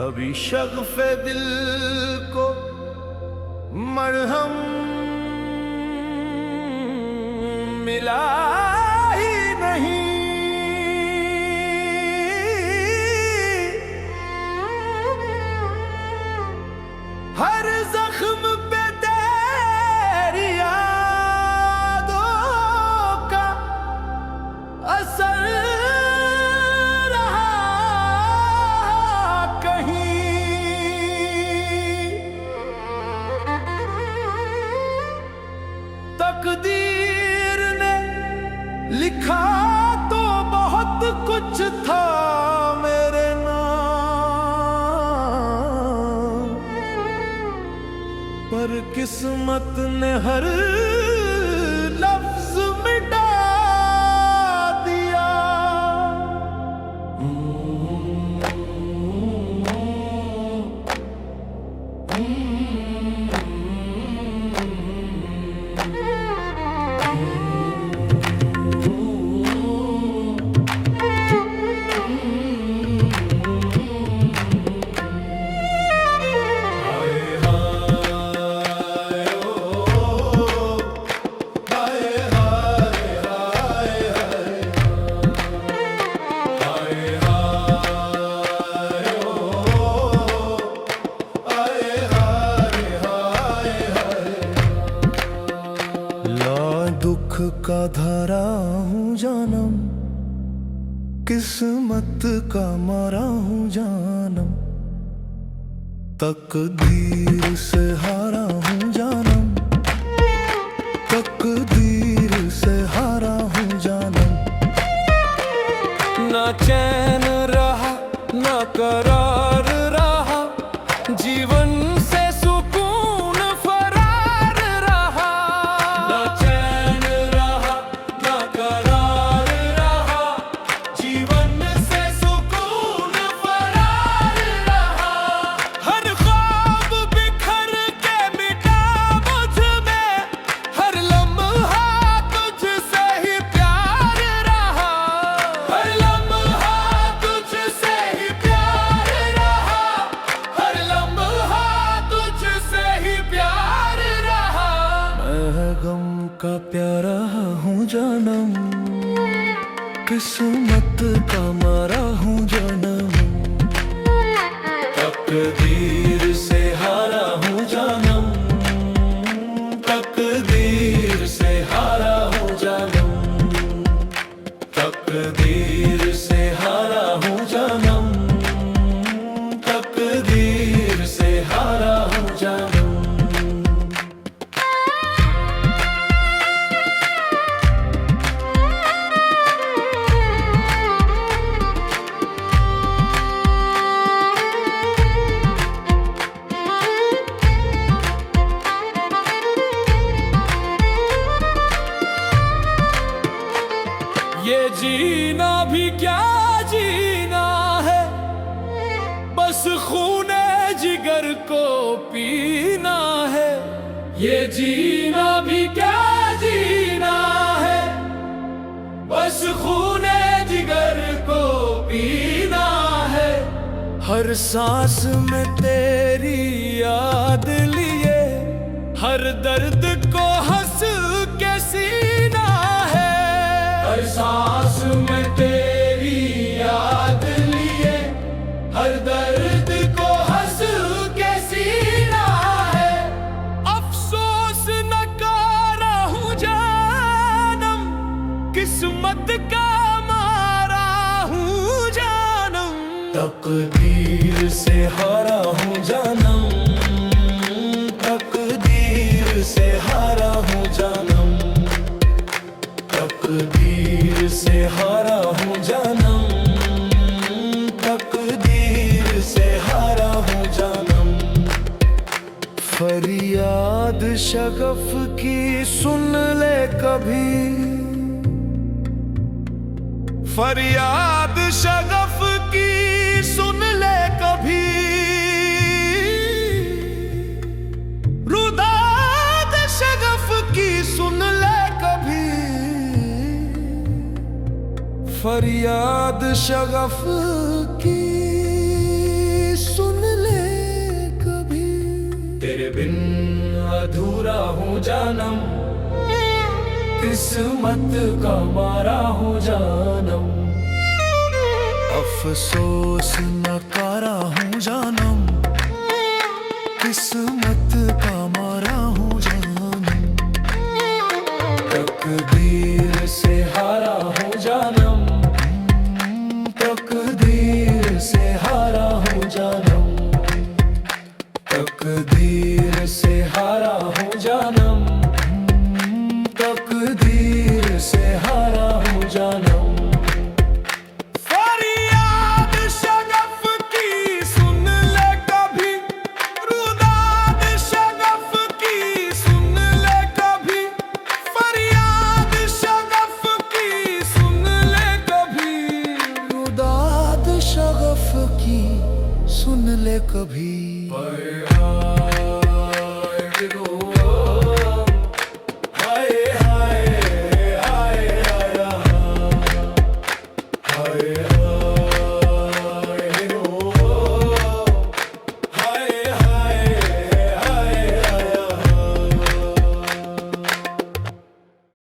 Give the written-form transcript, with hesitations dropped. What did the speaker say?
कभी शग़फ़े दिल को मरहम मिला ही नहीं। हर जख्म पे तेरी यादों का असर रहा कहीं। तकदीर ने लिखा तो बहुत कुछ था मेरे नाम, पर किस्मत ने हर लफ्ज मिटा दिया। दुख का धारा हूँ जानम, किस्मत का मारा हूँ जानम, तकदीर से हारा हूँ जानम, तकदीर से हारा हूँ जानम। ना चैन रहा ना करार रहा, जीवन से सुकून फरार रहा। ना चैन रहा ना करार रहा, जीवन से सुकून फरार रहा। हर ख्वाब बिखर के मिटा मुझ में, हर लम्हा तुझसे ही प्यार रहा। हर लम्हा तुझसे ही प्यार रहा, हर लम्हा तुझसे ही प्यार रहा। मैं गम का प्यारा हूँ जानम, किस्मत का मारा हूँ जानम, तकदीर से हारा हूँ जानम, तकदीर से हारा हूँ जानम, तकदीर से हारा हूँ जानम, तकदीर से हारा हूँ जानम। ये जीना भी क्या जीना है, बस खूने जिगर को पीना है। ये जीना भी क्या जीना है, बस खूने जिगर को पीना है। हर सांस में तेरी याद लिए, हर दर्द को हंस के सीना है। हर सांस में तेरी याद लिए, हर दर्द को हंस के सीना है। अफसोस न कारा हूँ जानम, किस्मत का मारा हूँ जानम, तकदीर से हारा हूँ जानम, तकदीर से हारा हूँ जानम, तकदीर से हारा हूँ जानम, तकदीर से हारा हूँ जानम। फरियाद शगफ की सुन ले कभी, फरियाद शगफ की सुन ले कभी। रुदाद शगफ की सुन ले कभी, फरियाद शगफ की सुन बिन अधूरा हूँ जानम, किस्मत का मारा हूँ जानम। अफसोस नकारा हूँ जानम, किस्मत का मारा हूँ जानम। तकदीर से हारा हूँ जानम, तकदीर से हारा हूँ जानम। तकदीर से हारा हूँ जानम, तकदीर से हारा हूँ जानम। फरियाद शगफ की सुन ले कभी, रुदाद शगफ की सुन ले कभी। फरियाद शगफ की सुन ले कभी, रुदाद शगफ की सुन ले कभी।